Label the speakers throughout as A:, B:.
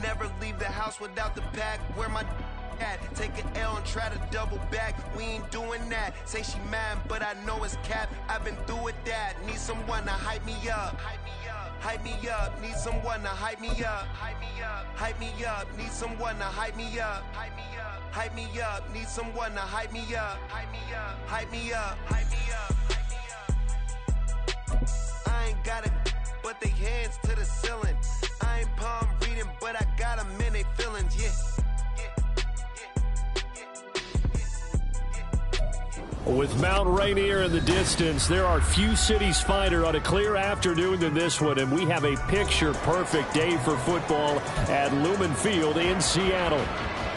A: Never leave the house without the pack. Where my at? Take an L and try to double back. We ain't doing that. Say she mad, but I know it's cap. I've been through with that. Need someone to hype me up. Hype me up. Need someone to hype me up. Hype me up. Need someone to hype me up. Hype me up. Need someone to hype me up. Hype me up. Hype me up. Hype me up. I ain't got it, but they hands to the ceiling. I ain't palm reading, but I got them in they feelings, yeah.
B: With Mount Rainier in the distance, there are few cities finer on a clear afternoon than this one, and we have a picture-perfect day for football at Lumen Field in Seattle.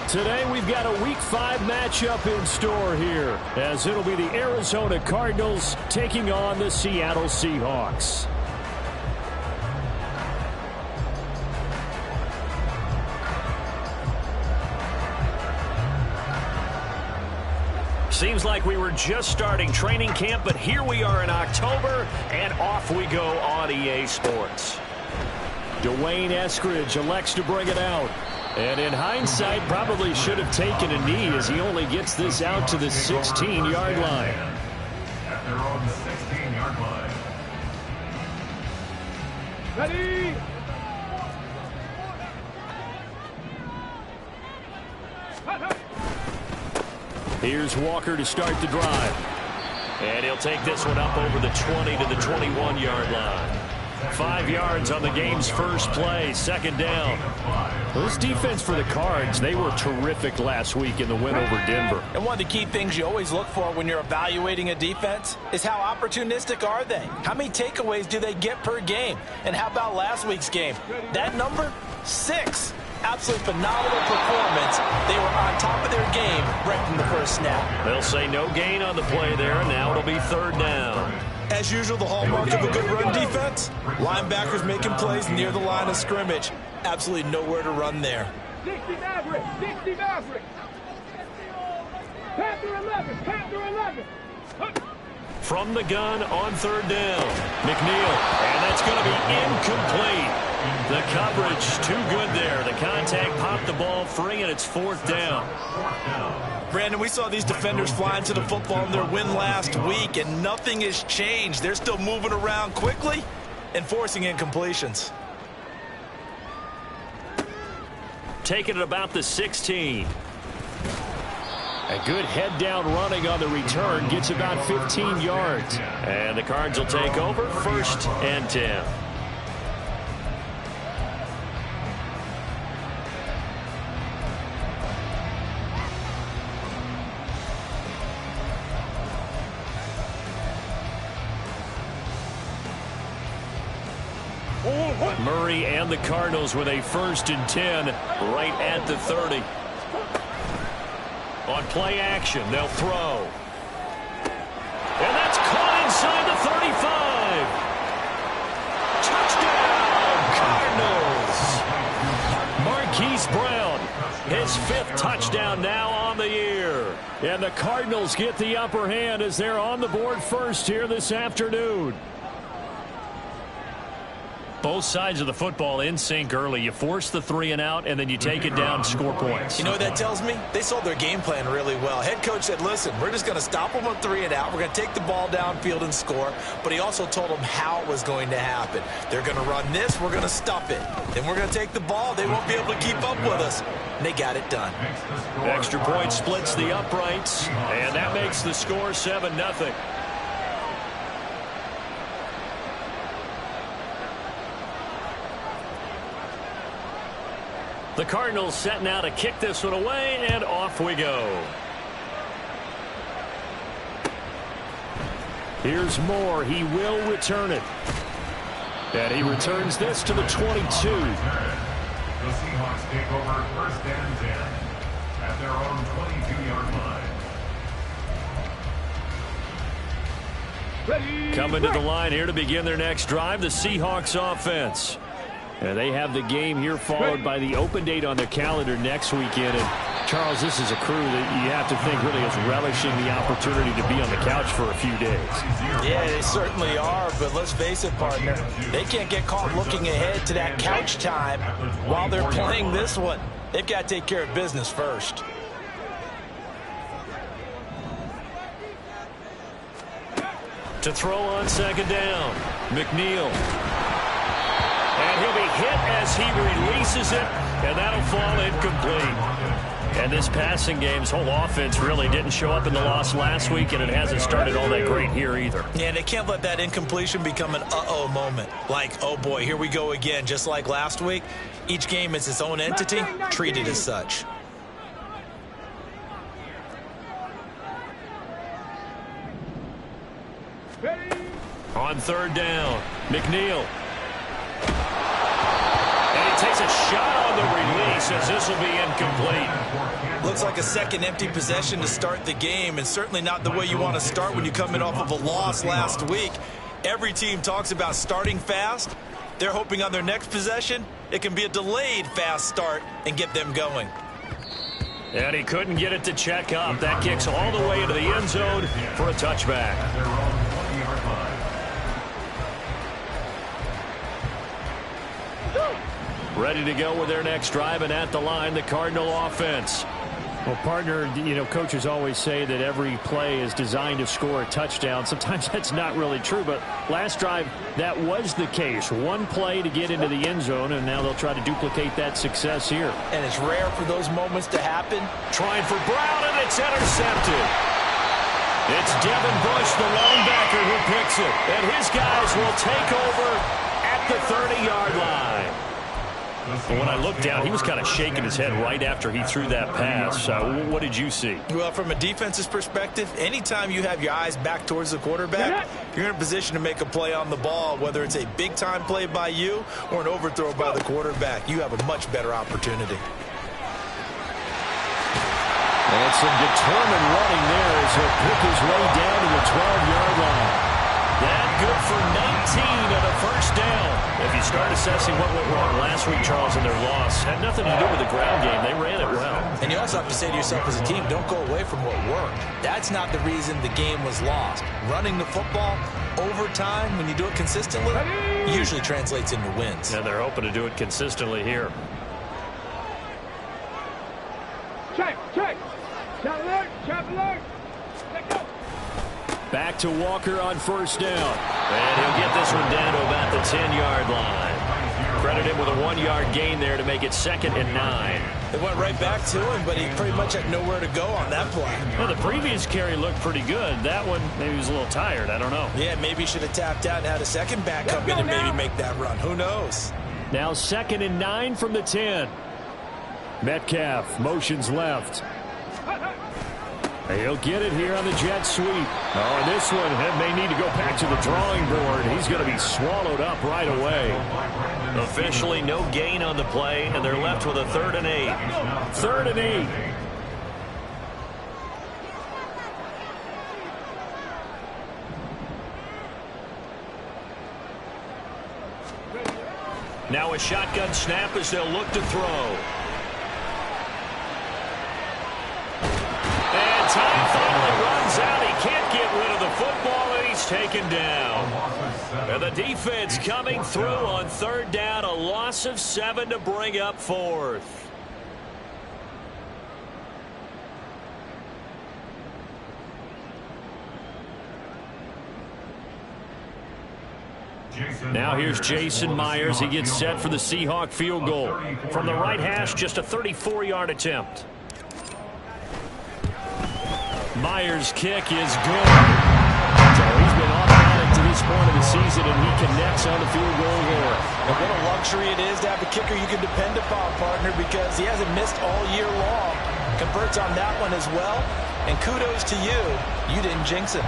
B: Today, we've got a Week 5 matchup in store here, as it'll be the Arizona Cardinals taking on the Seattle Seahawks. Seems like we were just starting training camp, but here we are in October, and off we go on EA Sports. Dwayne Eskridge elects to bring it out. And in hindsight, probably should have taken a knee as he only gets this out to the 16-yard line.
C: At their own 16-yard line.
D: Ready?
B: Here's Walker to start the drive. And he'll take this one up over the 20 to the 21-yard line. 5 yards on the game's first play, second down. Well, this defense for the Cards, they were terrific last week in the win over Denver.
E: And one of the key things you always look for when you're evaluating a defense is how opportunistic are they? How many takeaways do they get per game? And how about last week's game? That number? 6. Absolutely phenomenal performance. They were on top of their game right from the first snap.
B: They'll say no gain on the play there. Now it'll be third down.
E: As usual, the hallmark of a good run defense, linebackers making plays near the line of scrimmage. Absolutely nowhere to run there.
D: 60 Maverick, 60 Maverick. Panther 11, Panther 11.
B: From the gun on third down, McNeil, and that's going to be incomplete. The coverage too good there. The contact popped the ball free, and it's fourth down.
E: Brandon, we saw these defenders flying to the football in their win last week, and nothing has changed. They're still moving around quickly and forcing incompletions.
B: Taking it about the 16. A good head-down running on the return gets about 15 yards. And the Cards will take over, first and 10. Murray and the Cardinals with a first and 10 right at the 30. On play action, they'll throw. And that's caught inside the 35. Touchdown, Cardinals! Marquise Brown, his 5th touchdown now on the year. And the Cardinals get the upper hand as they're on the board first here this afternoon. Both sides of the football in sync early. You force the 3 and out, and then you take it down, score points.
E: You know what that tells me? They sold their game plan really well. Head coach said, listen, we're just going to stop them on 3 and out. We're going to take the ball downfield and score. But he also told them how it was going to happen. They're going to run this. We're going to stuff it. Then we're going to take the ball. They won't be able to keep up with us. And they got it done.
B: Extra point splits the uprights, and that makes the score 7-0. The Cardinals set now to kick this one away, and off we go. Here's Moore. He will return it. And he returns this to the 22.
C: The Seahawks take over first and 10 at their own 22-yard line.
B: Coming to the line here to begin their next drive, the Seahawks offense. And they have the game here followed by the open date on their calendar next weekend. And Charles, this is a crew that you have to think really is relishing the opportunity to be on the couch for a few days.
E: Yeah, they certainly are, but let's face it, partner. They can't get caught looking ahead to that couch time while they're playing this one. They've got to take care of business first.
B: To throw on second down, McNeil. And he'll be hit as he releases it, and that'll fall incomplete. And this passing game's whole offense really didn't show up in the loss last week, and it hasn't started all that great here either.
E: Yeah, they can't let that incompletion become an uh-oh moment. Like, oh boy, here we go again, just like last week. Each game is its own entity, treated as such.
B: On third down, McNeil. And he takes a shot on the release as this will be incomplete.
E: Looks like a second empty possession to start the game, and certainly not the way you want to start when you come in off of a loss last week. Every team talks about starting fast. They're hoping on their next possession, it can be a delayed fast start and get them going.
B: And he couldn't get it to check up. That kicks all the way into the end zone for a touchback. Ready to go with their next drive, and at the line, the Cardinal offense. Well, partner, you know, coaches always say that every play is designed to score a touchdown. Sometimes that's not really true, but last drive, that was the case. One play to get into the end zone, and now they'll try to duplicate that success here.
E: And it's rare for those moments to happen.
B: Trying for Brown, and it's intercepted. It's Devin Bush, the linebacker, who picks it. And his guys will take over at the 30-yard line. But when I looked down, he was kind of shaking his head right after he threw that pass. What did you see?
E: Well, from a defense's perspective, anytime you have your eyes back towards the quarterback, you're in a position to make a play on the ball, whether it's a big-time play by you or an overthrow by the quarterback. You have a much better opportunity.
B: And some determined running there as he'll pick his way down to the 12-yard line. That good for 19 and a first down. If you start assessing what went wrong last week, Charles, in their loss, had nothing to do with the ground game. They ran it well.
E: And you also have to say to yourself as a team, don't go away from what worked. That's not the reason the game was lost. Running the football over time, when you do it consistently, usually translates into wins.
B: And they're hoping to do it consistently here.
D: Check. Chop alert. Let go.
B: Back to Walker on first down. And he'll get this one down to about the 10-yard line. Credit him with a 1-yard gain there to make it 2nd and 9.
E: It went right back to him, but he pretty much had nowhere to go on that play.
B: Well, the previous carry looked pretty good. That one, maybe he was a little tired. I don't know.
E: Yeah, maybe he should have tapped out and had a second back come in and maybe make that run. Who knows?
B: Now 2nd and 9 from the 10. Metcalf motions left. He'll get it here on the jet sweep. Oh, and this one may need to go back to the drawing board. He's going to be swallowed up right away. Officially no gain on the play, and they're left with a 3rd and 8. 3rd and 8. Now a shotgun snap as they'll look to throw. And time finally runs out. He can't get rid of the football, and he's taken down. And the defense coming through on 3rd down. A loss of 7 to bring up 4th. Now here's Jason Myers. He gets set for the Seahawk field goal. From the right hash, just a 34-yard attempt. Myers' kick is good. So he's been automatic to this point of the season, and he connects on the field goal there.
E: And what a luxury it is to have a kicker you can depend upon, partner, because he hasn't missed all year long. Converts on that one as well. And kudos to you. You didn't jinx him.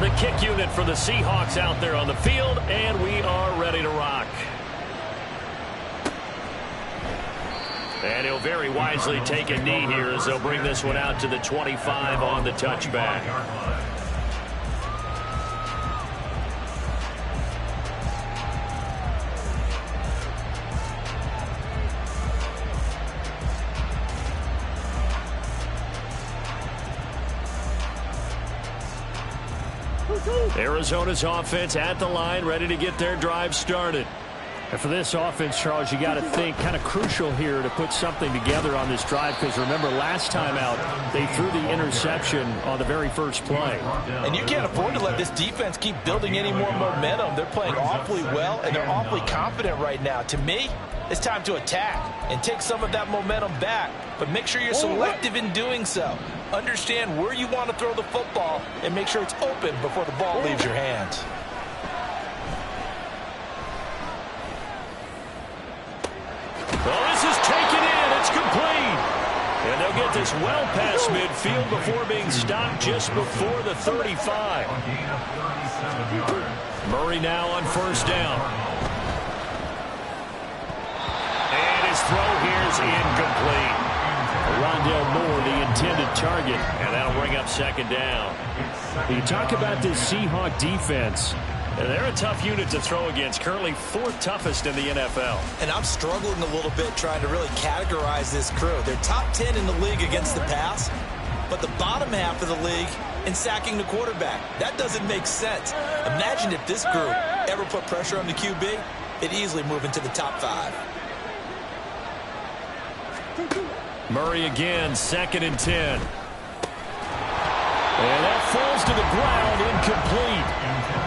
B: The kick unit for the Seahawks out there on the field, and we are ready to rock. And he'll very wisely take a knee here as they'll bring this one out to the 25 on the touchback. Arizona's offense at the line, ready to get their drive started. And for this offense, Charles, you got to think kind of crucial here to put something together on this drive, because remember last time out they threw the interception on the very first play.
E: And you can't afford to let this defense keep building any more momentum. They're playing awfully well, and they're awfully confident right now. To me, it's time to attack and take some of that momentum back, but make sure you're selective in doing so. Understand where you want to throw the football and make sure it's open before the ball leaves your hands.
B: Well, this is taken in. It's complete. And they'll get this well past midfield before being stopped just before the 35. Murray now on first down. And his throw here is incomplete. Rondale Moore, the intended target, and that'll bring up second down. You talk about this Seahawk defense. They're a tough unit to throw against, currently 4th toughest in the NFL.
E: And I'm struggling a little bit trying to really categorize this crew. They're top 10 in the league against the pass, but the bottom half of the league in sacking the quarterback. That doesn't make sense. Imagine if this group ever put pressure on the QB, it'd easily move into the top 5.
B: Murray again, 2nd and 10. And that falls to the ground, incomplete.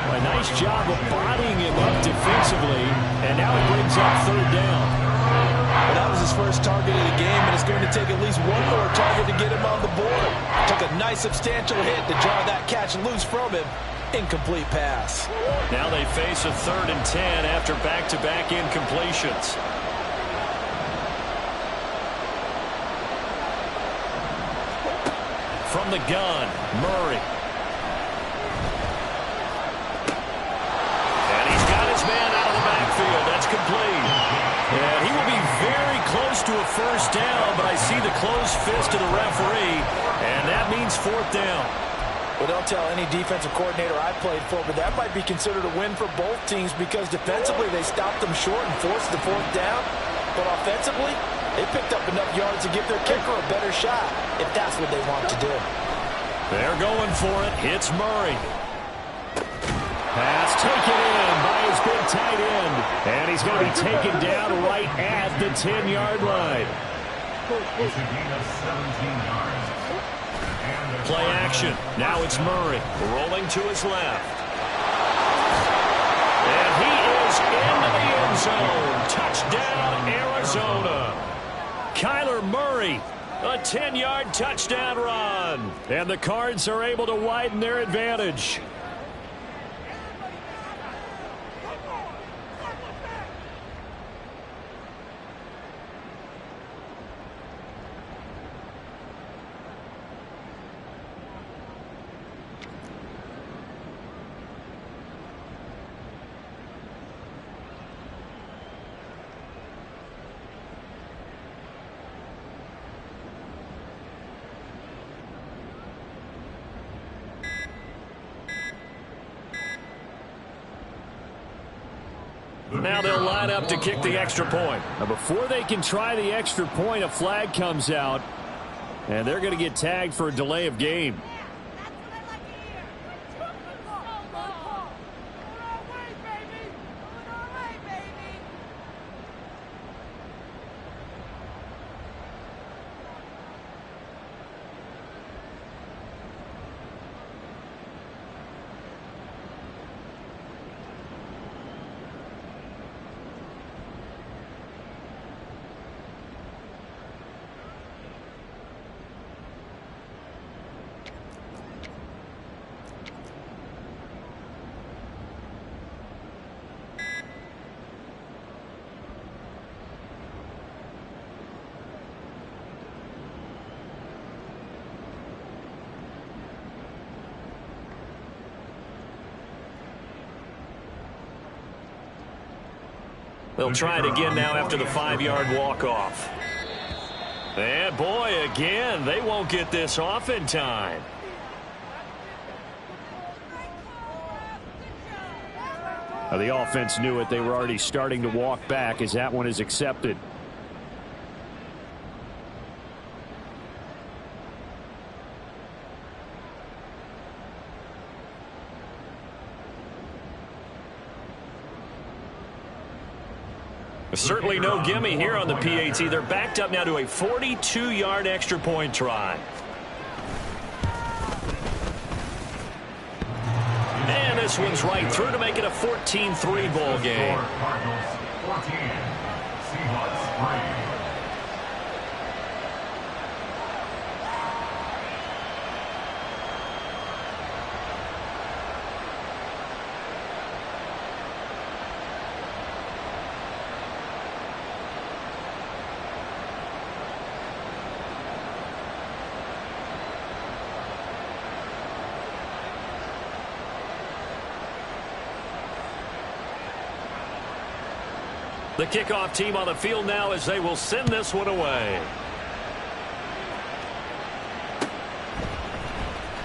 B: A nice job of bodying him up defensively, and now it brings up 3rd down.
E: Well, that was his first target of the game, and it's going to take at least one more target to get him on the board. Took a nice substantial hit to jar that catch loose from him. Incomplete pass.
B: Now they face a 3rd and 10 after back-to-back incompletions. From the gun, Murray. And he's got his man out of the backfield. That's complete. And he will be very close to a first down, but I see the closed fist of the referee, and that means 4th down.
E: Well, don't tell any defensive coordinator I played for, but that might be considered a win for both teams because defensively they stopped them short and forced the 4th down. But offensively, they picked up enough yards to give their kicker a better shot if that's what they want to do.
B: They're going for it. Hits Murray. Pass taken in by his big tight end. And he's going to be taken down right at the 10-yard line.
C: It's a gain of 17 yards.
B: Play action. Now it's Murray rolling to his left. And he is into the end zone. Touchdown, Arizona. Kyler Murray, a 10-yard touchdown run. And the Cards are able to widen their advantage. Now they'll line up to kick the extra point. Now before they can try the extra point, a flag comes out, and they're going to get tagged for a delay of game. They'll try it again now after the 5-yard walk-off. And boy, again, they won't get this off in time. Now, the offense knew it. They were already starting to walk back as that one is accepted. Certainly no gimme here on the PAT. They're backed up now to a 42-yard extra point try. And this one's right through to make it a 14-3 ball game.
C: Cardinals 14, Seahawks 3.
B: The kickoff team on the field now as they will send this one away.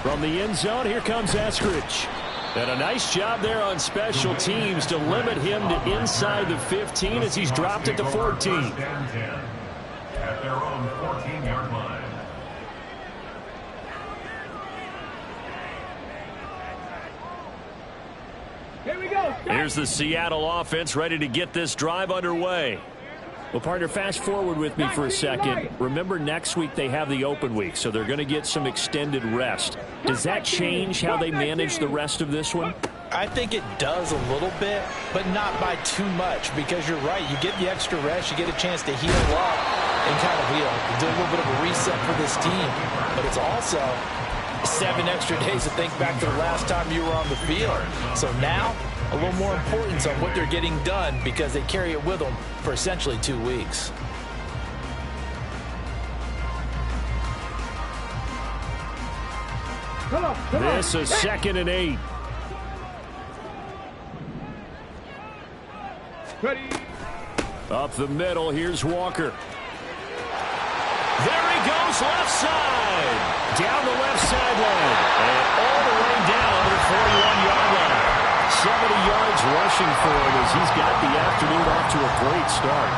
B: From the end zone, here comes Eskridge. And a nice job there on special teams to limit him to inside the 15 as he's dropped it to 14.
C: At their own 14-yard line.
D: Here we go.
B: Here's the Seattle offense ready to get this drive underway. Well, partner, fast forward with me for a second. Remember, next week they have the open week, so they're going to get some extended rest. Does that change how they manage the rest of this one?
E: I think it does a little bit, but not by too much, because you're right. You get the extra rest, you get a chance to heal up and kind of, do a little bit of a reset for this team. But it's also 7 extra days to think back to the last time you were on the field. So now, a little more importance on what they're getting done because they carry it with them for essentially 2 weeks.
B: This is 2nd and 8.
D: Ready.
B: Up the middle, here's Walker. There he goes, left side. Down the left sideline. And all the way down to the 41-yard line. 70 yards rushing for him as he's got the afternoon off to a great start.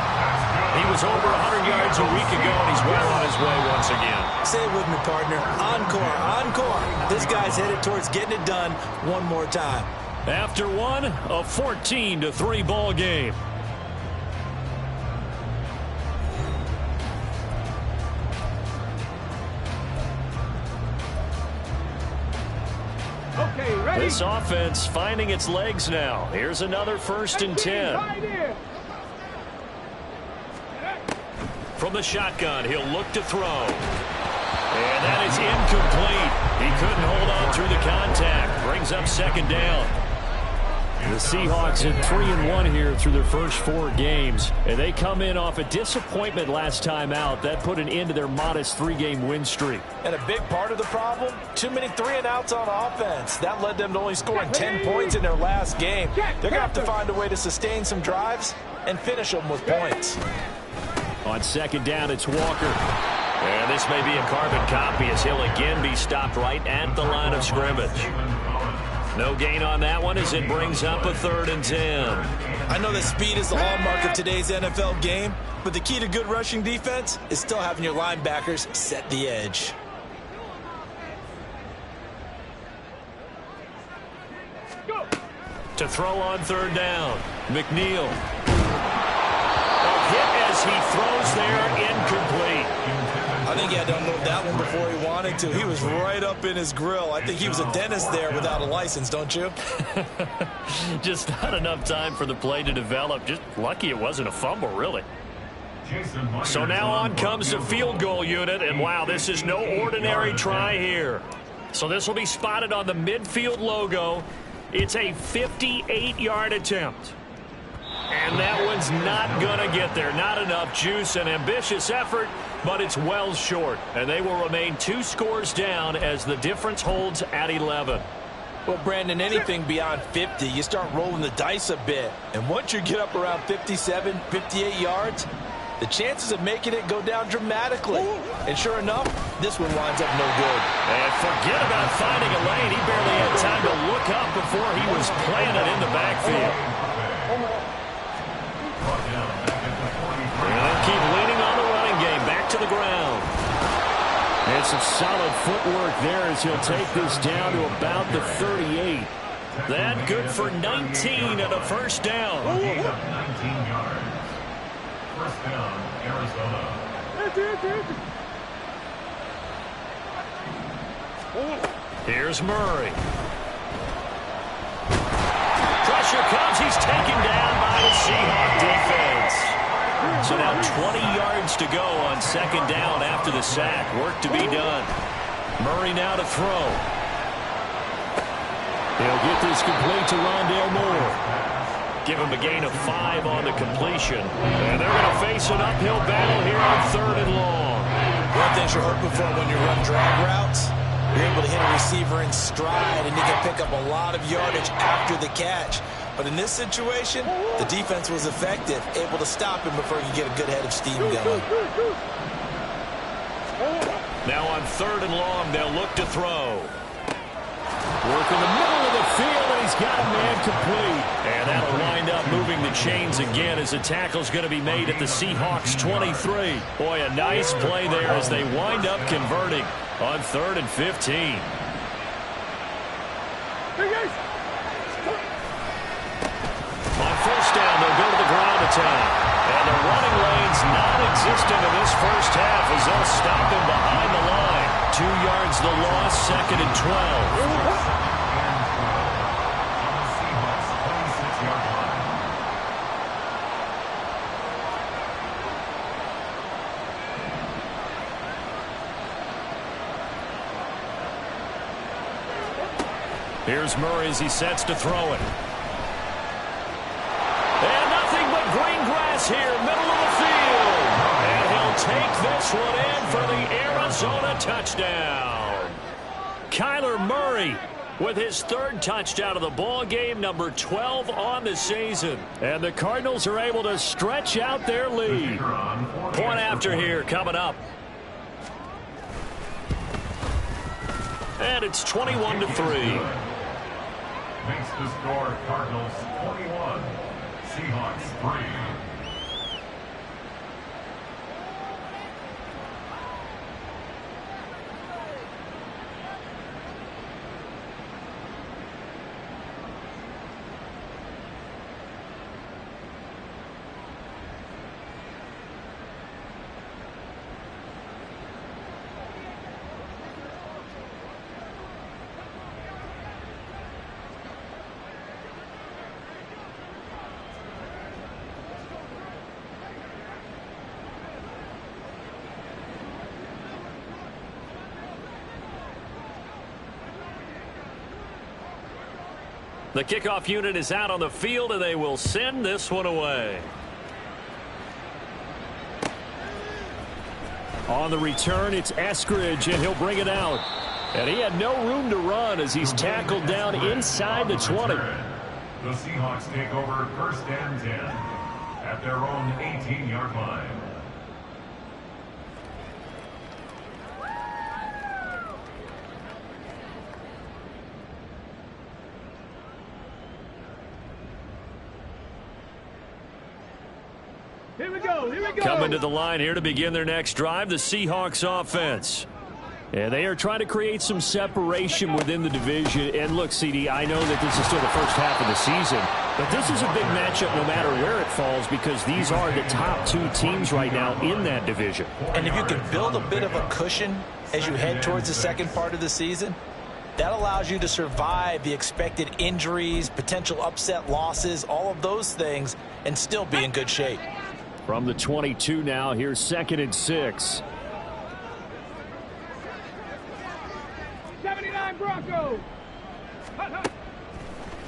B: He was over 100 yards a week ago, and he's well on his way once again.
E: Say it with me, partner. Encore, encore. This guy's headed towards getting it done one more time.
B: After one, a 14-3 ball game.
D: Okay, ready.
B: This offense finding its legs now. Here's another 1st and 10.
D: Right here.
B: From the shotgun, he'll look to throw. And that is incomplete. He couldn't hold on through the contact. Brings up 2nd down. The Seahawks at 3-1 here through their first 4 games. And they come in off a disappointment last time out. That put an end to their modest 3-game win streak.
E: And a big part of the problem, too many 3-and-outs on offense. That led them to only scoring 10 points in their last game. They're going to have to find a way to sustain some drives and finish them with points.
B: On 2nd down, it's Walker. And this may be a carbon copy as he'll again be stopped right at the line of scrimmage. No gain on that one as it brings up a 3rd and 10.
E: I know that speed is the hallmark of today's NFL game, but the key to good rushing defense is still having your linebackers set the edge.
D: Go.
B: To throw on 3rd down, McNeil. A hit as he throws there, incomplete.
E: I think he had to unload that one before he wanted to. He was right up in his grill. I think he was a dentist there without a license, don't you?
B: Just not enough time for the play to develop. Just lucky it wasn't a fumble, really. So now on comes the field goal unit, and wow, this is no ordinary try here. So this will be spotted on the midfield logo. It's a 58-yard attempt. And that one's not going to get there. Not enough juice, an ambitious effort, but it's well short. And they will remain 2 scores down as the difference holds at 11.
E: Well, Brandon, anything beyond 50, you start rolling the dice a bit. And once you get up around 57, 58 yards, the chances of making it go down dramatically. And sure enough, this one winds up no good.
B: And forget about finding a lane. He barely had time to look up before he was planted in the backfield. And they'll keep leaning on the running game. Back to the ground. And some solid footwork there as he'll take this down to about the 38. That good for 19 and a 1st down.
C: down, Arizona.
B: Here's Murray. Pressure comes. He's taken down by the Seahawk defense. So now 20 yards to go on second down after the sack. Work to be done. Murray now to throw. He'll get this complete to Rondale Moore. Give him a gain of 5 on the completion. And they're going to face an uphill battle here on 3rd and long.
E: One thing you're hoping for when you run drag routes, you're able to hit a receiver in stride, and he can pick up a lot of yardage after the catch. But in this situation, the defense was effective, able to stop him before he could get a good head of steam going.
B: Now on 3rd and long, they'll look to throw. Work in the middle of the field, and he's got a man complete. And that'll wind up moving the chains again as the tackle's going to be made at the Seahawks 23. Boy, a nice play there as they wind up converting on 3rd and 15. On first down, they'll go to the ground attack. And the running lane's non-existent in this first half as they'll stop him behind the line. 2 yards the loss, 2nd and 12. Here's Murray as he sets to throw it. And nothing but green grass here, middle of the field. And he'll take this one in for the Arizona touchdown. Kyler Murray with his 3rd touchdown of the ball game, number 12 on the season. And the Cardinals are able to stretch out their lead. Point after here coming up. And it's 21-3.
C: Makes the score Cardinals 21, Seahawks 3.
B: The kickoff unit is out on the field, and they will send this one away. On the return, it's Eskridge, and he'll bring it out. And he had no room to run as he's tackled down inside the 20.
C: The Seahawks take over 1st and 10 at their own 18-yard line.
D: Here we go.
B: Coming to the line here to begin their next drive, the Seahawks offense. And they are trying to create some separation within the division. And look, CD, I know that this is still the first half of the season, but this is a big matchup no matter where it falls because these are the top 2 teams right now in that division.
E: And if you can build a bit of a cushion as you head towards the second part of the season, that allows you to survive the expected injuries, potential upset losses, all of those things, and still be in good shape.
B: From the 22 now, here's 2nd and 6.
D: 79 Broncos.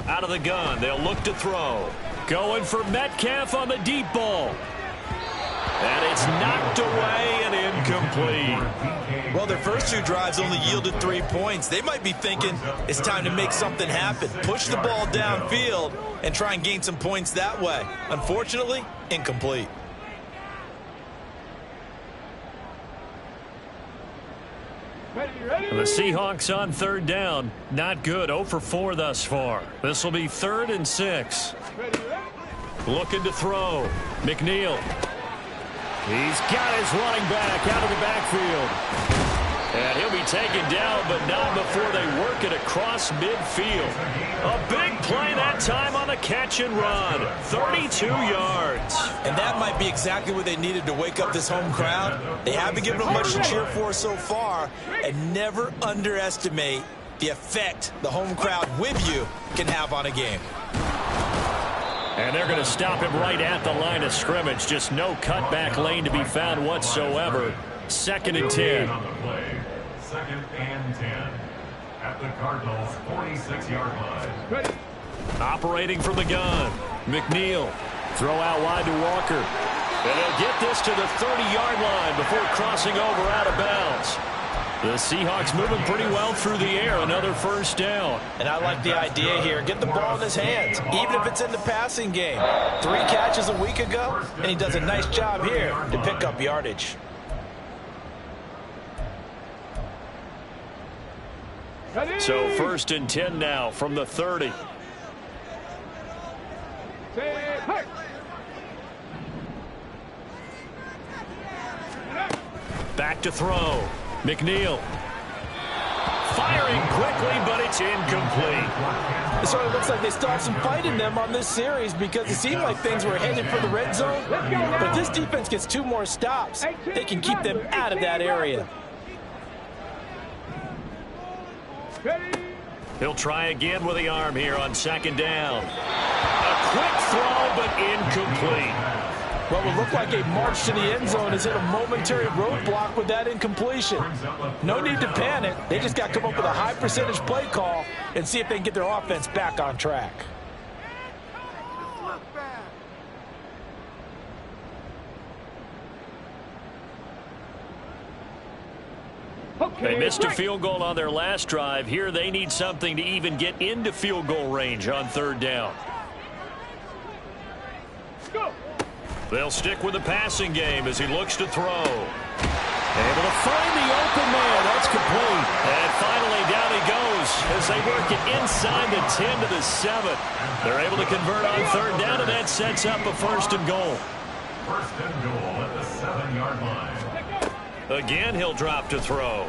B: Out of the gun, they'll look to throw. Going for Metcalf on the deep ball. And it's knocked away and incomplete.
E: Well, their first 2 drives only yielded 3 points. They might be thinking it's time to make something happen. Push the ball downfield and try and gain some points that way. Unfortunately, incomplete.
B: The Seahawks on 3rd down. Not good. 0 for 4 thus far. This will be 3rd and 6. Looking to throw. McNeil. He's got his running back out of the backfield. And he'll be taken down, but not before they work it across midfield. A big play that time on the catch and run. 32 yards.
E: And that might be exactly what they needed to wake up this home crowd. They haven't given them much to cheer for so far, and never underestimate the effect the home crowd with you can have on a game.
B: And they're going to stop him right at the line of scrimmage. Just no cutback lane to be found whatsoever. 2nd and 10.
C: On the play. 2nd and 10 at the Cardinals' 46-yard line.
B: Operating from the gun. McNeil. Throw out wide to Walker. And he'll get this to the 30-yard line before crossing over out of bounds. The Seahawks moving pretty well through the air. Another first down.
E: And I like the idea here. Get the ball in his hands, even if it's in the passing game. 3 catches a week ago, and he does a nice job here to pick up yardage.
B: So 1st and 10 now from the 30. Back to throw. McNeil. Firing quickly, but it's incomplete.
E: So it looks like they still have some fight in them on this series because it seemed like things were headed for the red zone. But if this defense gets 2 more stops, they can keep them out of that area.
B: He'll try again with the arm here on 2nd down. A quick throw, but incomplete.
E: What would look like a march to the end zone is hit a momentary roadblock with that incompletion. No need to panic. They just got to come up with a high percentage play call and see if they can get their offense back on track.
B: They missed a field goal on their last drive. Here they need something to even get into field goal range on 3rd down. They'll stick with the passing game as he looks to throw. Able to find the open man. That's complete. And finally down he goes as they work it inside the 10 to the 7. They're able to convert on 3rd down, and that sets up a 1st and goal.
C: 1st and goal at the 7-yard line.
B: Again, he'll drop to throw.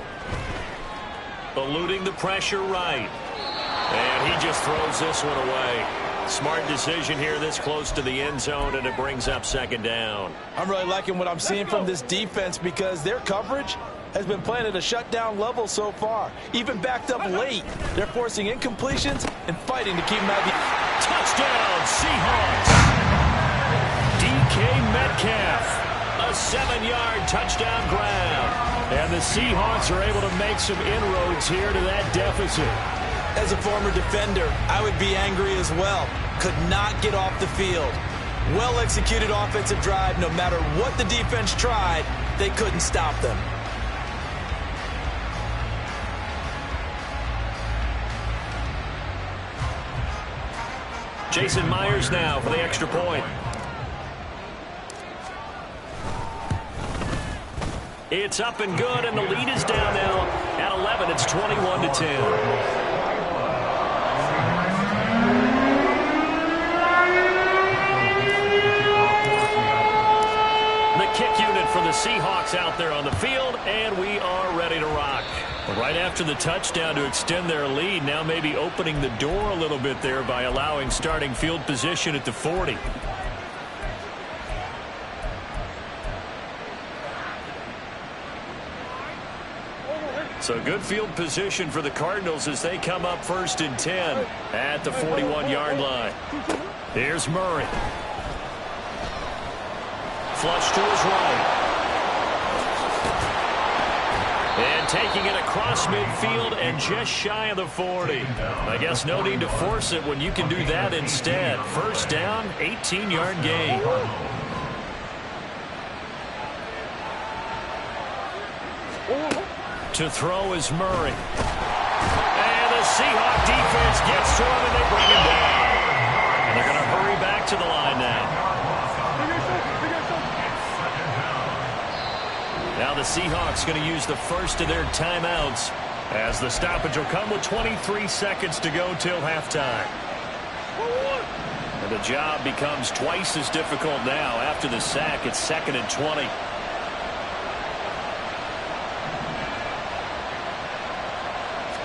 B: Eluding the pressure right. And he just throws this one away. Smart decision here this close to the end zone, and it brings up 2nd down.
E: I'm really liking what I'm seeing from this defense because their coverage has been playing at a shutdown level so far. Even backed up late, they're forcing incompletions and fighting to keep them out of the...
B: Touchdown, Seahawks! DK Metcalf. A 7-yard touchdown grab. And the Seahawks are able to make some inroads here to that deficit.
E: As a former defender, I would be angry as well. Could not get off the field. Well-executed offensive drive. No matter what the defense tried, they couldn't stop them.
B: Jason Myers now for the extra point. It's up and good, and the lead is down now at 11. It's 21-10. Kick unit for the Seahawks out there on the field, and we are ready to rock. Right after the touchdown to extend their lead, now maybe opening the door a little bit there by allowing starting field position at the 40. So good field position for the Cardinals as they come up 1st and 10 at the 41-yard line. Here's Murray. Flush to his right. And taking it across midfield and just shy of the 40. I guess no need to force it when you can do that instead. 1st down, 18-yard gain. To throw is Murray. And the Seahawk defense gets to him and they bring him down. And they're going to hurry back to the line now. Now the Seahawks going to use the first of their timeouts as the stoppage will come with 23 seconds to go till halftime. And the job becomes twice as difficult now after the sack. It's 2nd and 20.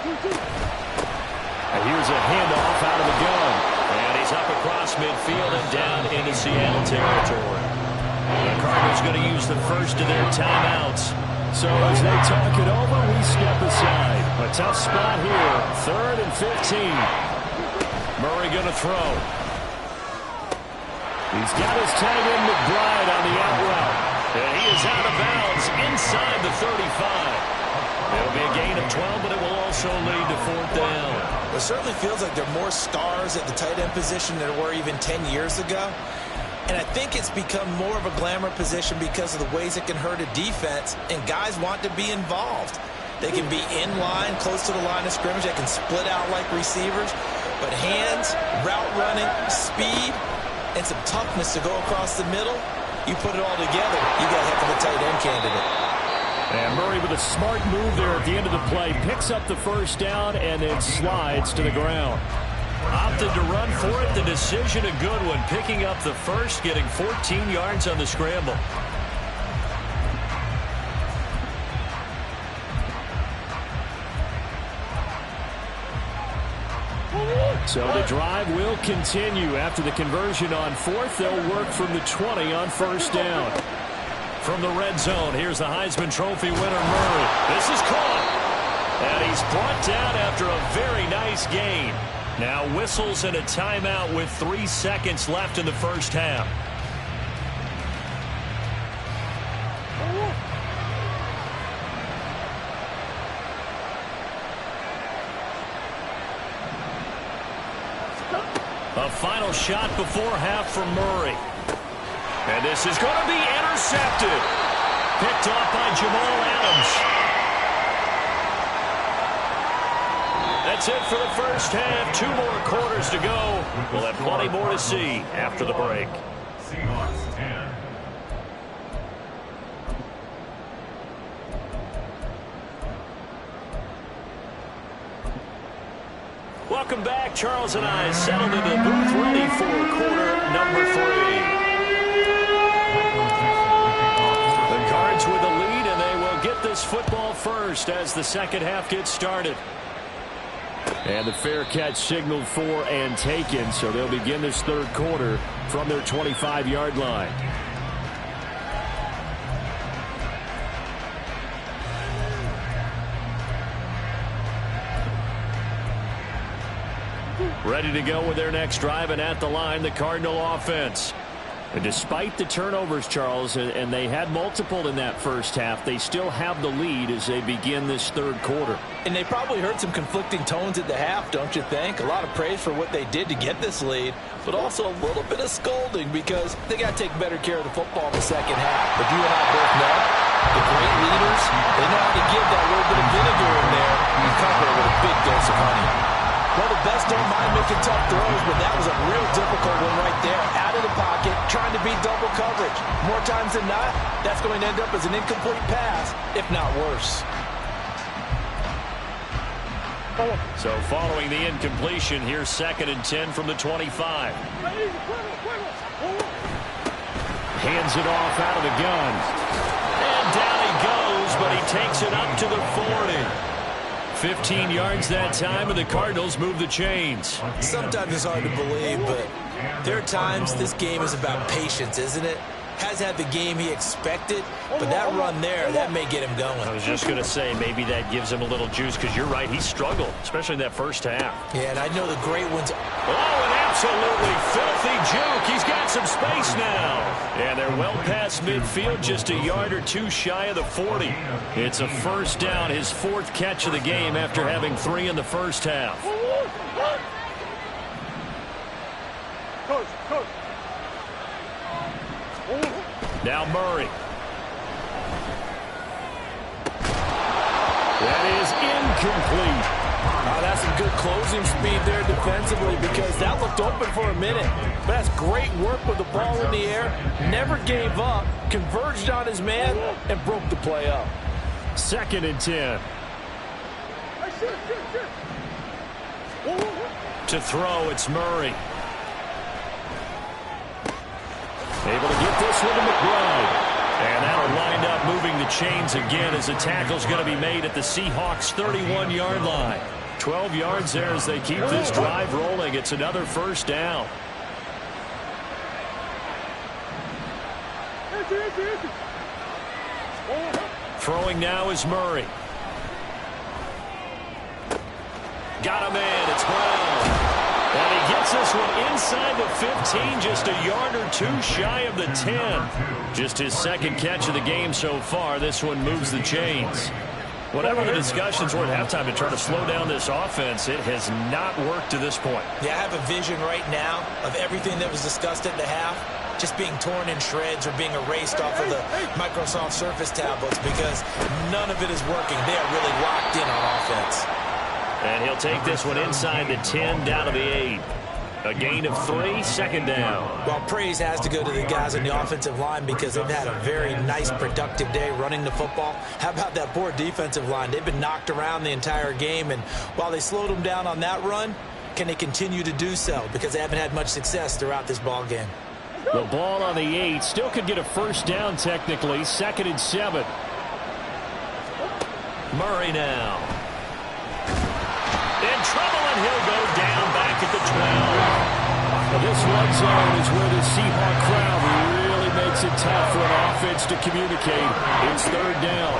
B: And here's a handoff out of the gun. And he's up across midfield and down into Seattle territory. The Cardinals going to use the first of their timeouts. So as they talk it over, we step aside. A tough spot here. 3rd and 15. Murray going to throw. He's got his tight end McBride on the out route. And he is out of bounds inside the 35. It'll be a gain of 12, but it will also lead to 4th down.
E: It certainly feels like there are more stars at the tight end position than there were even 10 years ago. And I think it's become more of a glamour position because of the ways it can hurt a defense, and guys want to be involved. They can be in line, close to the line of scrimmage. They can split out like receivers. But hands, route running, speed, and some toughness to go across the middle, you put it all together, you got a heck of a tight end candidate.
B: And Murray with a smart move there at the end of the play. Picks up the first down and then slides to the ground. Opted to run for it. The decision a good one. Picking up the first, getting 14 yards on the scramble. So the drive will continue. After the conversion on 4th, they'll work from the 20 on 1st down. From the red zone, here's the Heisman Trophy winner, Murray. This is caught. And he's brought down after a very nice gain. Now whistles and a timeout with 3 seconds left in the first half. A final shot before half from Murray. And this is going to be intercepted. Picked off by Jamal Adams. That's it for the first half. 2 more quarters to go. We'll have plenty more to see after the break.
C: Seahawks 10.
B: Welcome back. Charles and I settled into the booth, ready for quarter number 3. The Cards with the lead, and they will get this football first as the second half gets started. And the fair catch signaled for and taken, so they'll begin this 3rd quarter from their 25-yard line. Ready to go with their next drive, and at the line, the Cardinal offense. And despite the turnovers, Charles, and they had multiple in that first half, they still have the lead as they begin this 3rd quarter.
E: And they probably heard some conflicting tones at the half, don't you think? A lot of praise for what they did to get this lead, but also a little bit of scolding because they got to take better care of the football in the second half. But you and I both know the great leaders, they know how to give that little bit of vinegar in there and cover it with a big dose of honey. Well, the best don't mind making tough throws, but that was a real difficult one right there. Out of the pocket, trying to beat double coverage. More times than not, that's going to end up as an incomplete pass, if not worse.
B: So following the incompletion, here's 2nd and 10 from the 25. Hands it off out of the gun. And down he goes, but he takes it up to the 40. 15 yards that time, and the Cardinals move the chains.
E: Sometimes it's hard to believe, but there are times this game is about patience, isn't it? Has had the game he expected, but that run there, that may get him going.
B: I was just going to say, maybe that gives him a little juice, because you're right, he struggled, especially in that first half.
E: Yeah, and I know the great ones.
B: Oh, an absolutely filthy juke. He's got some space now. And they're well past midfield, just a yard or 2 shy of the 40. It's a first down, his 4th catch of the game after having 3 in the first half. Now Murray. That is incomplete.
E: Oh, that's some good closing speed there defensively because that looked open for a minute. But that's great work with the ball in the air. Never gave up, converged on his man, and broke the play up.
B: 2nd and 10. To throw, it's Murray. Able to get this one to McBride. And that'll wind up moving the chains again as the tackle's going to be made at the Seahawks' 31-yard line. 12 yards there as they keep this drive rolling. It's another first down. Throwing now is Murray. Got a man. It's Brown. And he gets this one inside the 15, just a yard or two shy of the 10. Just his second catch of the game so far. This one moves the chains. Whatever the discussions were at halftime to try to slow down this offense, it has not worked to this point.
E: Yeah, I have a vision right now of everything that was discussed at the half just being torn in shreds or being erased off of the Microsoft Surface tablets because none of it is working. They are really locked in on offense.
B: And he'll take this one inside the 10, down to the 8. A gain of 3, second down.
E: Well, praise has to go to the guys on the offensive line because they've had a very nice, productive day running the football. How about that poor defensive line? They've been knocked around the entire game, and while they slowed them down on that run, can they continue to do so? Because they haven't had much success throughout this ball game.
B: The ball on the 8 still could get a first down technically. 2nd and 7. Murray now. In trouble, and he'll go down back at the 12. Well, this red zone is where the Seahawk crowd really makes it tough for an offense to communicate. It's 3rd down.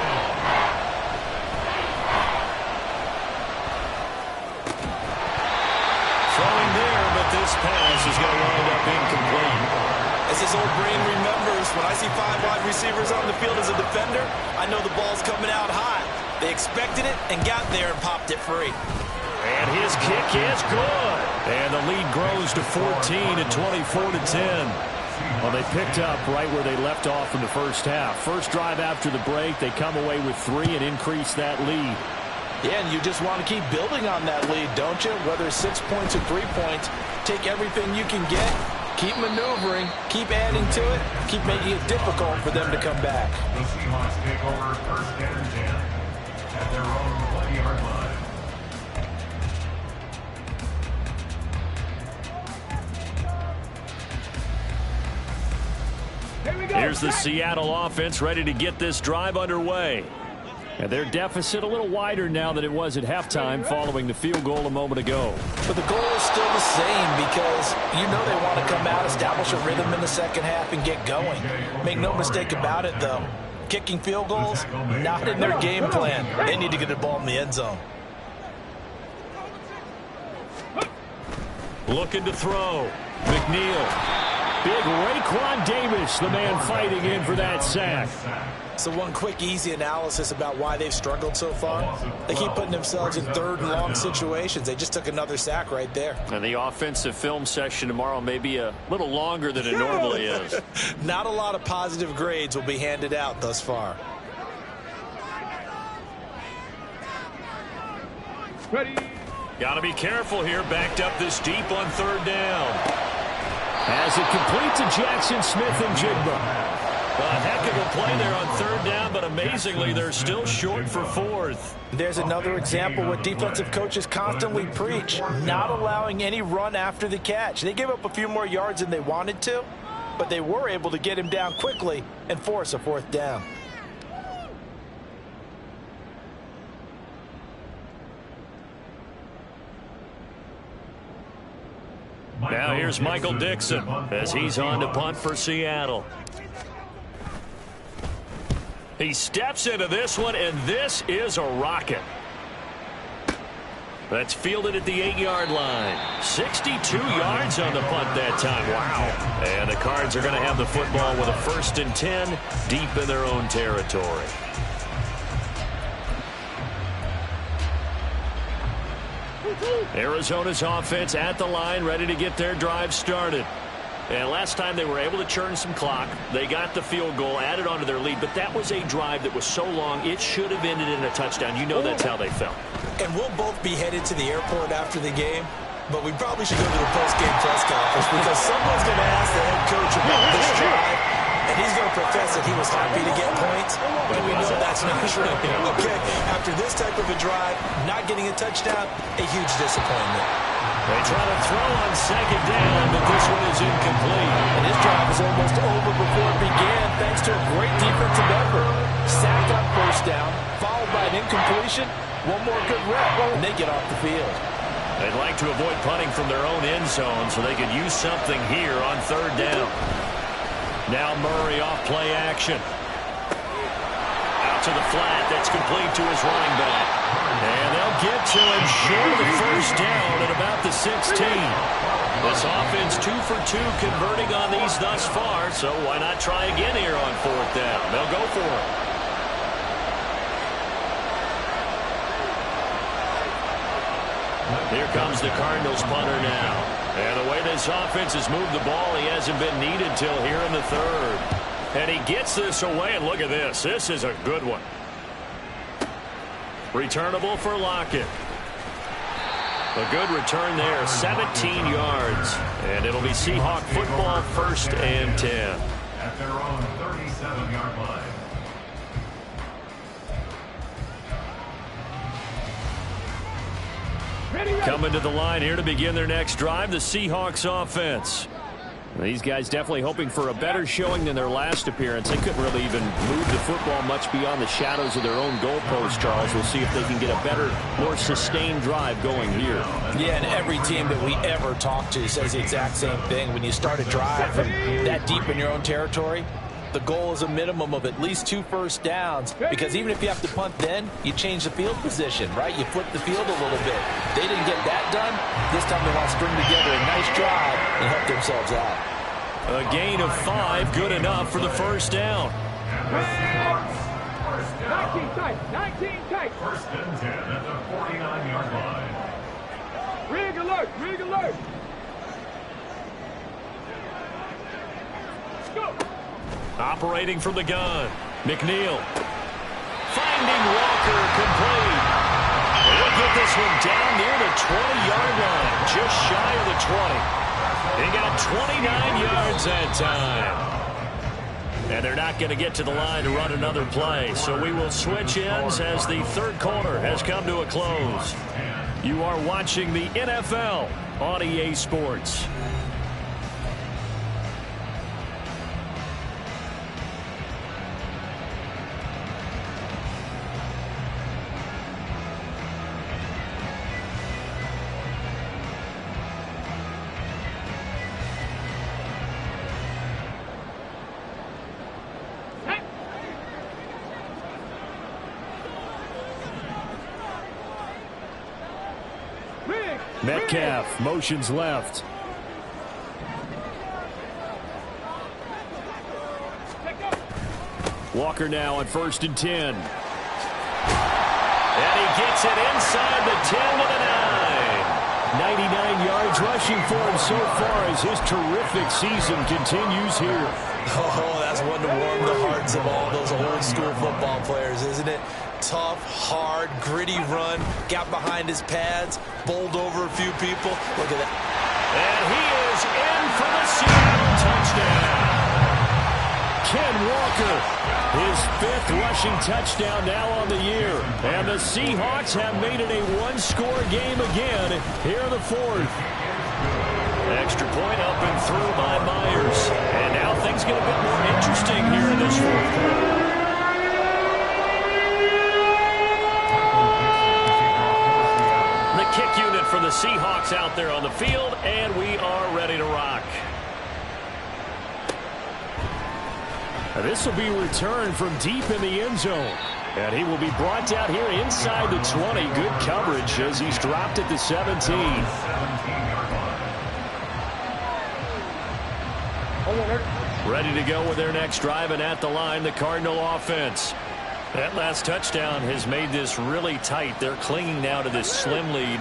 B: Throwing there, but this pass is going to wind up incomplete.
E: As his old brain remembers, when I see 5 wide receivers on the field as a defender, I know the ball's coming out high. They expected it and got there and popped it free.
B: And his kick is good. And the lead grows to 14 at 24-10. Well, they picked up right where they left off in the first half. First drive after the break, they come away with 3 and increase that lead.
E: Yeah, and you just want to keep building on that lead, don't you? Whether it's 6 points or 3 points, take everything you can get, keep maneuvering, keep adding to it, keep making it difficult for them to come back.
C: The Seahawks take over 1st and 10 at their own 20-yard line.
B: Here's the Seattle offense ready to get this drive underway. And their deficit a little wider now than it was at halftime following the field goal a moment ago.
E: But the goal is still the same because you know they want to come out, establish a rhythm in the second half, and get going. Make no mistake about it, though. Kicking field goals, not in their game plan. They need to get the ball in the end zone.
B: Looking to throw. McNeil. Big Raekwon Davis, the man fighting in for that sack.
E: So one quick, easy analysis about why they've struggled so far. They keep putting themselves in 3rd and long situations. They just took another sack right there.
B: And the offensive film session tomorrow may be a little longer than it normally is.
E: Not a lot of positive grades will be handed out thus far.
D: Ready.
B: Got to be careful here. Backed up this deep on 3rd down. As it complete to Jackson Smith-Njigba. A heck of a play there on 3rd down, but amazingly, they're still short for 4th.
E: There's another example what defensive coaches constantly preach, not allowing any run after the catch. They gave up a few more yards than they wanted to, but they were able to get him down quickly and force a 4th down.
B: Now here's Michael Dixon as he's on to punt for Seattle. He steps into this one, and this is a rocket. That's fielded at the 8-yard line. 62 yards on the punt that time. Wow. And the Cards are going to have the football with a 1st and 10 deep in their own territory. Arizona's offense at the line, ready to get their drive started. And last time they were able to churn some clock. They got the field goal, added onto their lead, but that was a drive that was so long it should have ended in a touchdown. You know that's how they felt.
E: And we'll both be headed to the airport after the game, but we probably should go to the post-game press conference because someone's going to ask the head coach about this drive, and he's going to profess that he was happy to get points, but we know that's not true. Okay, after this type of a drive, not getting a touchdown, a huge disappointment.
B: They try to throw on 2nd down, but this one is incomplete.
E: And his drive was almost over before it began thanks to a great defensive effort. Sacked on 1st down, followed by an incompletion, one more good rep, and they get off the field.
B: They'd like to avoid punting from their own end zone so they could use something here on third down. Now Murray off play action. Out to the flat. That's complete to his running back. And they'll get to him short of the first down at about the 16. This offense 2 for 2 converting on these thus far, so why not try again here on fourth down? They'll go for it. Here comes the Cardinals punter now. And the way this offense has moved the ball, he hasn't been needed till here in the third. And he gets this away, and look at this. This is a good one. Returnable for Lockett. A good return there, 17 yards. And it'll be Seahawk football, 1st and 10.
C: At their own 37-yard line.
B: Coming to the line here to begin their next drive, the Seahawks offense. These guys definitely hoping for a better showing than their last appearance. They couldn't really even move the football much beyond the shadows of their own goalpost, Charles. We'll see if they can get a better, more sustained drive going here.
E: Yeah, and every team that we ever talk to says the exact same thing. When you start a drive from that deep in your own territory, the goal is a minimum of at least 2 first downs, because even if you have to punt then, you change the field position, right? You flip the field a little bit. They didn't get that done. This time they want to string together a nice drive and help themselves out.
B: A gain of 5, good enough for the first down.
D: 19 tight, 19 tight.
C: 1st and 10 at the 49-yard line.
D: Rig alert, rig alert. Go.
B: Operating from the gun, McNeil. Finding Walker, complete. They'll get this one down near the 20-yard line, just shy of the 20. He got 29 yards that time. And they're not going to get to the line to run another play, so we will switch ends as the third quarter has come to a close. You are watching the NFL on EA Sports. Metcalf motions left. Walker now on 1st and 10. And he gets it inside the 10 to the 9. 99 yards rushing for him so far as his terrific season continues here.
E: Oh, that's one to warm the hearts of all those old school football players, isn't it? Tough, hard, gritty run, got behind his pads, bowled over a few people. Look at that.
B: And he is in for the Seattle touchdown. Ken Walker, his 5th rushing touchdown now on the year. And the Seahawks have made it a one-score game again here in the 4th. Extra point up and through by Myers. And now things get a bit more interesting here in this 4th quarter. Kick unit for the Seahawks out there on the field, and we are ready to rock. This will be returned from deep in the end zone, and he will be brought down here inside the 20. Good coverage as he's dropped at the 17. Ready to go with their next drive, and at the line, the Cardinal offense. That last touchdown has made this really tight. They're clinging now to this slim lead.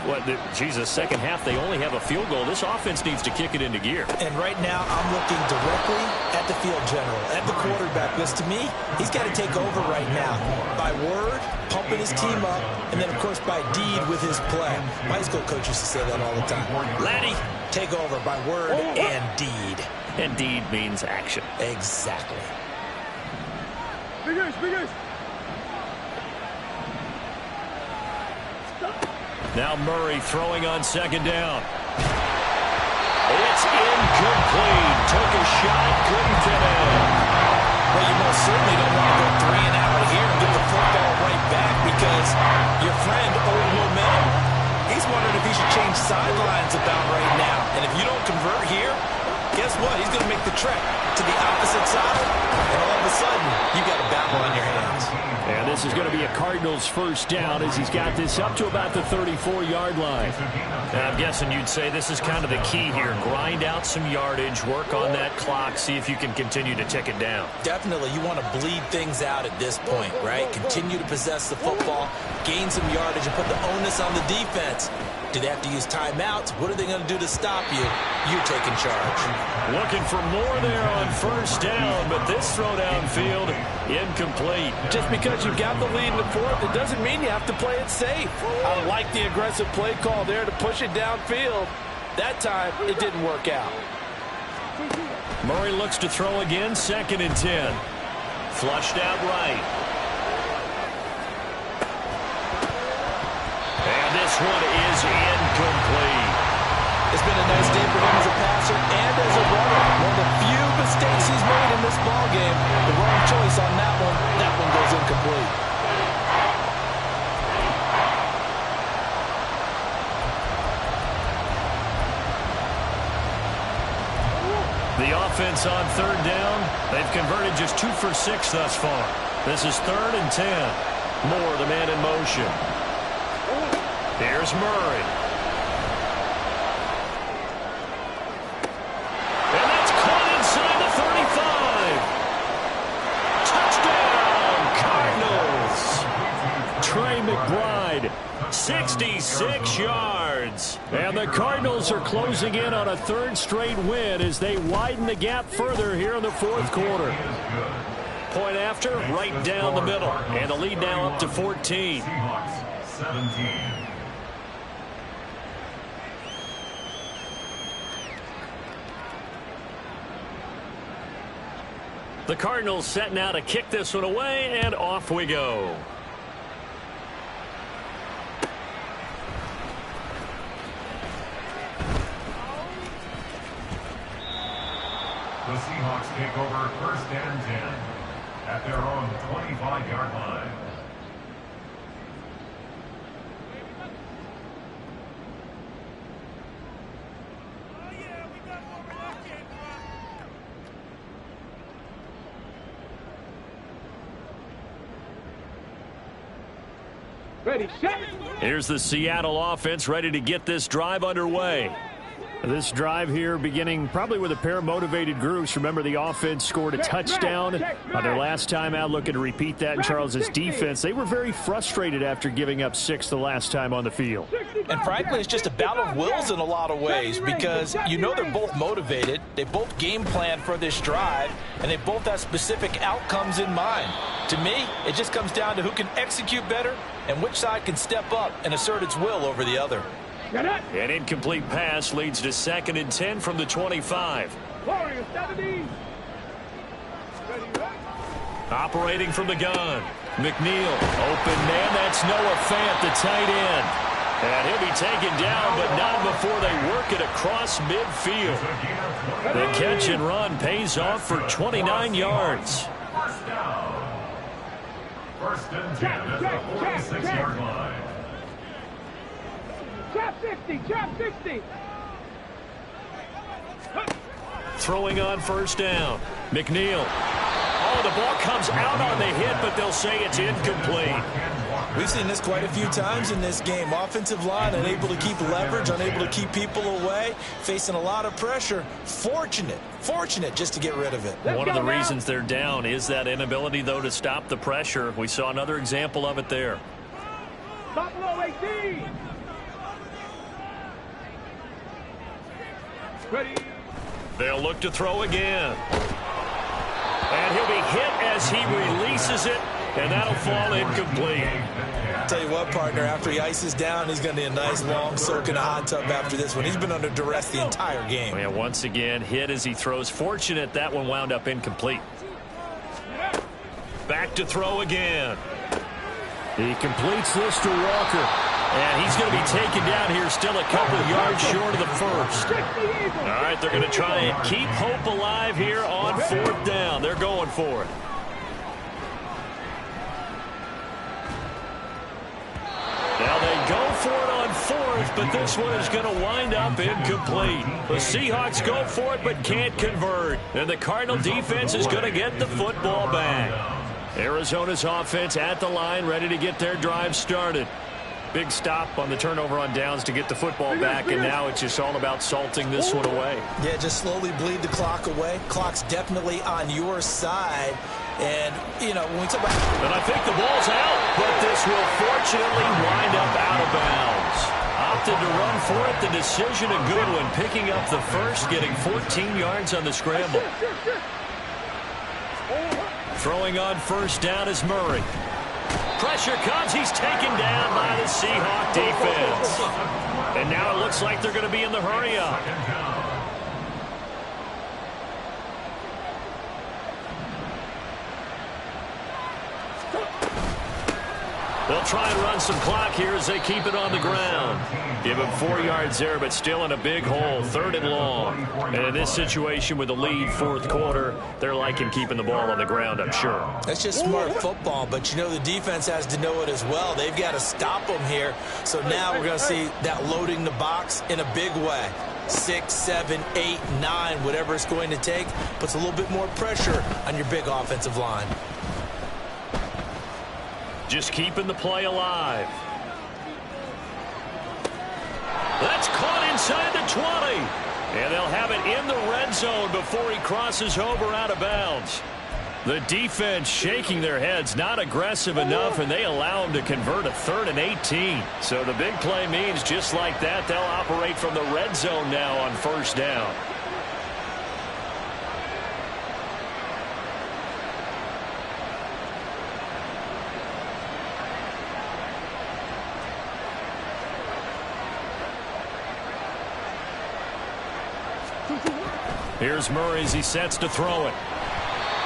B: Second half, they only have a field goal. This offense needs to kick it into gear.
E: And right now, I'm looking directly at the field general, at the quarterback, because to me, he's got to take over right now. By word, pumping his team up, and then, of course, by deed with his play. My high school coach used to say that all the time. Laddie, take over by word and deed.
B: And deed means action.
E: Exactly.
D: Big ace.
B: Now Murray throwing on 2nd down. It's incomplete. Took a shot, couldn't get in.
E: Well, you most certainly don't want to go 3 and out here and get the football right back, because Your friend, Old Momentum, he's wondering if he should change sidelines about right now. And if you don't convert here, guess what? He's going to make the trek to the opposite side, and all of a sudden, you got a battle on your hands.
B: And this is going to be a Cardinals first down as he's got this up to about the 34-yard line.
F: And I'm guessing you'd say this is kind of the key here. Grind out some yardage, work on that clock, see if you can continue to tick it down.
E: Definitely, you want to bleed things out at this point, right? Continue to possess the football, gain some yardage, and put the onus on the defense. Do they have to use timeouts? What are they going to do to stop you? You're taking charge.
B: Looking for more there on first down, but this throw downfield incomplete.
G: Just because you've got the lead in the fourth, it doesn't mean you have to play it safe. I like the aggressive play call there to push it downfield. That time, it didn't work out.
B: Murray looks to throw again, 2nd and 10.
F: Flushed out right.
B: And this one is incomplete.
E: It's been a nice day for him as a passer and as a runner. One of the few mistakes he's made in this ballgame. The wrong choice on that one. That one goes incomplete.
B: The offense on 3rd down. They've converted just 2 for 6 thus far. This is 3rd and 10. Moore, the man in motion. Here's Murray. And that's caught inside the 35. Touchdown, Cardinals. Trey McBride, 66 yards. And the Cardinals are closing in on a 3rd straight win as they widen the gap further here in the 4th quarter. Point after, right down the middle. And the lead now up to 14.
C: Seahawks 17.
B: The Cardinals set now to kick this one away, and off we go.
C: The Seahawks take over 1st and 10 at their own 25-yard line.
D: Ready, set.
B: Here's the Seattle offense ready to get this drive underway. This drive here beginning probably with a pair of motivated groups. Remember, the offense scored a touchdown on their last time out, looking to repeat that in Charles's defense. They were very frustrated after giving up 6 the last time on the field.
E: And frankly, it's just a battle of wills in a lot of ways because you know they're both motivated. They both game plan for this drive, and they both have specific outcomes in mind. To me, it just comes down to who can execute better and which side can step up and assert its will over the other.
B: An incomplete pass leads to 2nd and 10 from the 25.
D: Warriors, 70.
B: Operating from the gun. McNeil, open man. That's Noah Fant, the tight end. And he'll be taken down, but not before they work it across midfield. The catch and run pays off for 29 yards.
C: First down. 1st and 10 at the 46-yard line.
D: Trap 60, trap 60.
B: Throwing on 1st down. McNeil. Oh, the ball comes out on the hit, but they'll say it's incomplete.
E: We've seen this quite a few times in this game. Offensive line unable to keep leverage, unable to keep people away, facing a lot of pressure. Fortunate just to get rid of it.
B: One of the reasons they're down is that inability, though, to stop the pressure. We saw another example of it there.
D: Buffalo 18. Ready.
B: They'll look to throw again. And he'll be hit as he releases it, and that'll fall incomplete.
E: Tell you what, partner, after he ices down, he's going to need a nice long soak in a hot tub after this one. He's been under duress the entire game.
B: And once again, hit as he throws. Fortunate that one wound up incomplete. Back to throw again. He completes this to Walker. And he's going to be taken down here, still a couple yards short of the first. All right, they're going to try and keep hope alive here on 4th down. They're going for it. for it on fourth, but this one is going to wind up incomplete. The Seahawks go for it but can't convert, and the Cardinal defense is going to get the football back. Arizona's offense at the line, ready to get their drive started. Big stop on the turnover on downs to get the football back, and now it's just all about salting this one away.
E: Yeah, just slowly bleed the clock away. Clock's definitely on your side. And, you know, when we talk about...
B: And I think the ball's out, but this will fortunately wind up out of bounds. Opted to run for it. The decision a good one, picking up the first, getting 14 yards on the scramble. Throwing on first down is Murray. Pressure comes. He's taken down by the Seahawk defense. And now it looks like they're going to be in the hurry-up. They'll try and run some clock here as they keep it on the ground. Give him 4 yards there, but still in a big hole, 3rd and long. And in this situation with the lead, 4th quarter, they're liking keeping the ball on the ground, I'm sure.
E: That's just smart football, but you know the defense has to know it as well. They've got to stop them here. So now we're going to see that loading the box in a big way. 6, 7, 8, 9, whatever it's going to take, puts a little bit more pressure on your big offensive line.
B: Just keeping the play alive. That's caught inside the 20. And they'll have it in the red zone before he crosses over out of bounds. The defense shaking their heads, not aggressive enough, and they allow him to convert a 3rd and 18. So the big play means just like that, they'll operate from the red zone now on first down. Here's Murray as he sets to throw it.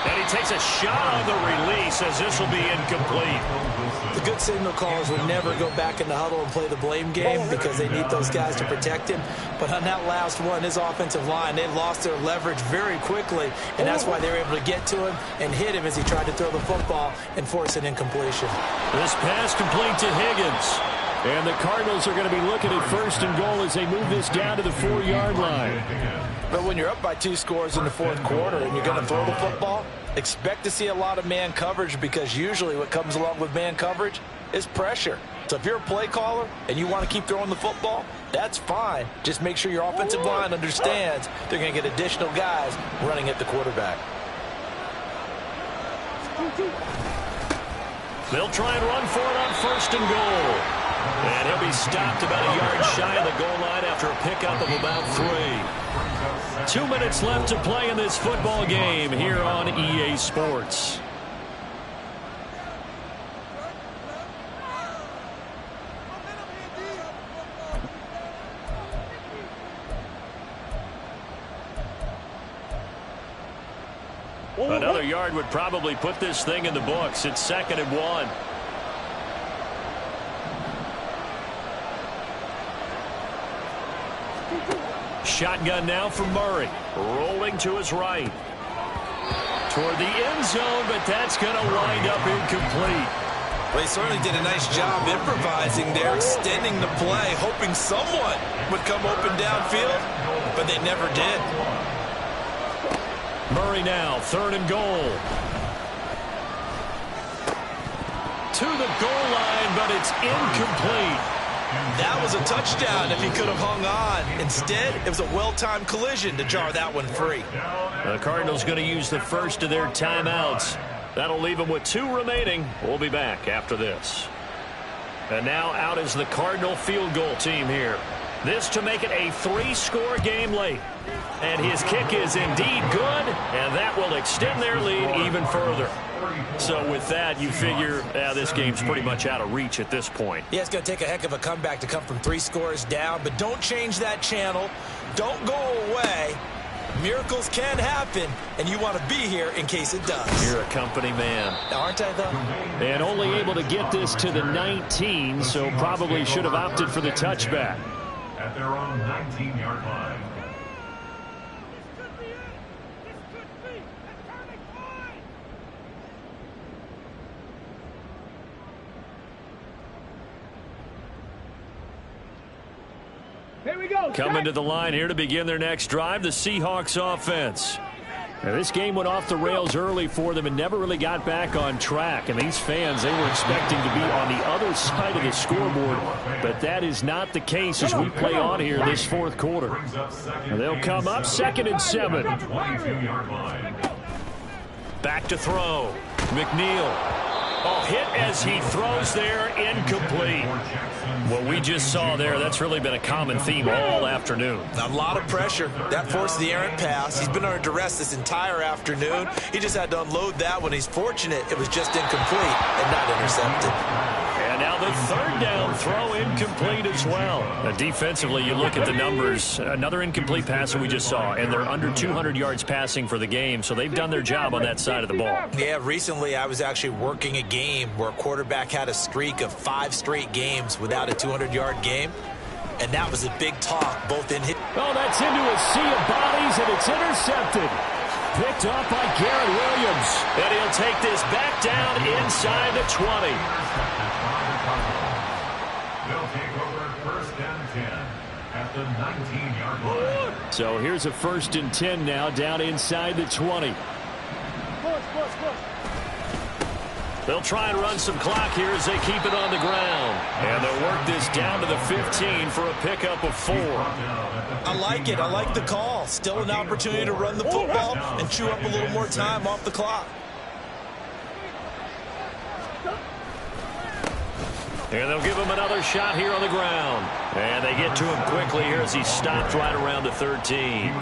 B: And he takes a shot on the release as this will be incomplete.
E: The good signal callers would never go back in the huddle and play the blame game because they need those guys to protect him. But on that last one, his offensive line, they lost their leverage very quickly, and that's why they were able to get to him and hit him as he tried to throw the football and force an incompletion.
B: This pass complete to Higgins. And the Cardinals are going to be looking at 1st and goal as they move this down to the 4-yard line.
E: But when you're up by 2 scores in the 4th quarter and you're going to throw the football, expect to see a lot of man coverage because usually what comes along with man coverage is pressure. So if you're a play caller and you want to keep throwing the football, that's fine. Just make sure your offensive line understands they're going to get additional guys running at the quarterback.
B: They'll try and run for it on 1st and goal. And he'll be stopped about a yard shy of the goal line after a pickup of about 3. 2 minutes left to play in this football game here on EA Sports. Another yard would probably put this thing in the books. It's 2nd and 1. Shotgun now for Murray. Rolling to his right. Toward the end zone, but that's going to wind up incomplete.
E: Well, he certainly did a nice job improvising there, extending the play, hoping someone would come open downfield, but they never did.
B: Murray now, 3rd and goal. To the goal line, but it's incomplete.
E: That was a touchdown if he could have hung on. Instead, it was a well-timed collision to jar that one free.
B: The Cardinals going to use the first of their timeouts. That'll leave them with 2 remaining. We'll be back after this. And now out is the Cardinal field goal team here. This to make it a 3-score game late. And his kick is indeed good, and that will extend their lead even further. So with that, you figure this game's pretty much out of reach at this point.
E: Yeah, it's going to take a heck of a comeback to come from 3 scores down, but don't change that channel. Don't go away. Miracles can happen, and you want to be here in case it does.
B: You're a company man.
E: Aren't I, though?
B: And only able to get this to the 19, so probably should have opted for the touchback.
C: At their own 19-yard line.
D: Here we go.
B: Coming to the line here to begin their next drive, the Seahawks offense. Now, this game went off the rails early for them and never really got back on track. And these fans, they were expecting to be on the other side of the scoreboard. But that is not the case as we play on here this fourth quarter. Now, they'll come up 2nd and 7.
F: Back to throw. McNeil. Oh, hit as he throws there, incomplete. What we just saw there, that's really been a common theme all afternoon.
E: A lot of pressure. That forced the errant pass. He's been under duress this entire afternoon. He just had to unload that one. He's fortunate it was just incomplete and not intercepted.
B: And now the 3rd down throw incomplete as well. Now, defensively, you look at the numbers. Another incomplete pass that we just saw, and they're under 200 yards passing for the game, so they've done their job on that side of the ball.
E: Yeah, recently I was actually working a game where a quarterback had a streak of 5 straight games without a 200-yard game, and that was a big talk, both in hit.
B: Oh, that's into a sea of bodies, and it's intercepted. Picked up by Garrett Williams.
F: And he'll take this back down inside the 20.
C: They'll take over 1st and 10 at the 19-yard line.
B: So here's a 1st and 10 now, down inside the 20.
F: They'll try and run some clock here as they keep it on the ground.
B: And they'll work this down to the 15 for a pickup of 4.
E: I like it. I like the call. Still an opportunity to run the football and chew up a little more time off the clock.
B: And they'll give him another shot here on the ground. And they get to him quickly here as he stopped right around the 13.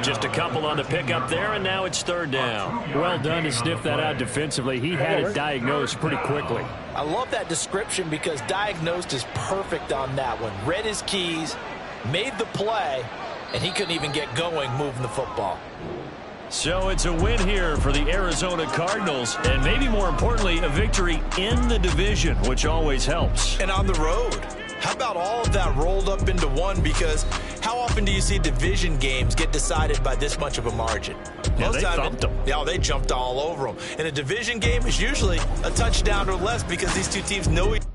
B: Just a couple on the pickup there, and now it's 3rd down. Well done to sniff that out defensively. He had it diagnosed pretty quickly.
E: I love that description because diagnosed is perfect on that one. Read his keys, made the play, and he couldn't even get going moving the football.
B: So it's a win here for the Arizona Cardinals, and maybe more importantly, a victory in the division, which always helps.
E: And on the road. How about all of that rolled up into one? Because how often do you see division games get decided by this much of a margin?
B: Yeah, they thumped them.
E: Yeah, they jumped all over them. And a division game is usually a touchdown or less because these two teams know each other.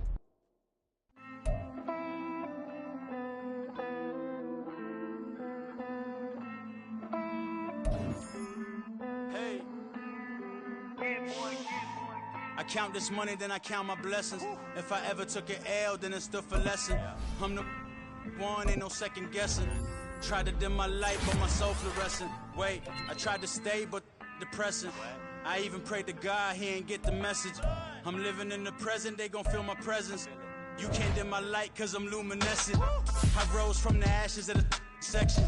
H: I count this money, then I count my blessings. If I ever took an L, then it stood for lesson. I'm the one, ain't no second guessing. Tried to dim my light, but my soul fluorescent. Wait, I tried to stay, but depressing. I even prayed to God, he ain't get the message. I'm living in the present, they gon' feel my presence. You can't dim my light, cause I'm luminescent. I rose from the ashes of the section.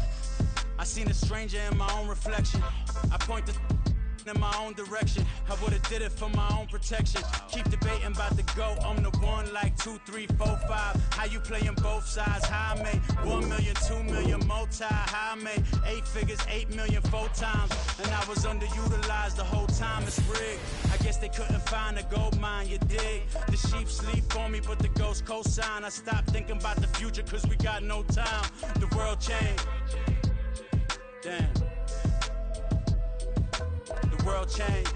H: I seen a stranger in my own reflection. I point the in my own direction. I would've did it for my own protection. Keep debating about the GOAT. I'm the one like 2, 3, 4, 5. How you playing both sides? How I made 1 million, 2 million, multi. How I made 8 figures, 8 million, 4 times. And I was underutilized the whole time. It's rigged. I guess they couldn't find a gold mine, you dig? The sheep sleep on me, but the ghost cosign. I stopped thinking about the future cause we got no time. The world changed. Damn. The world changed.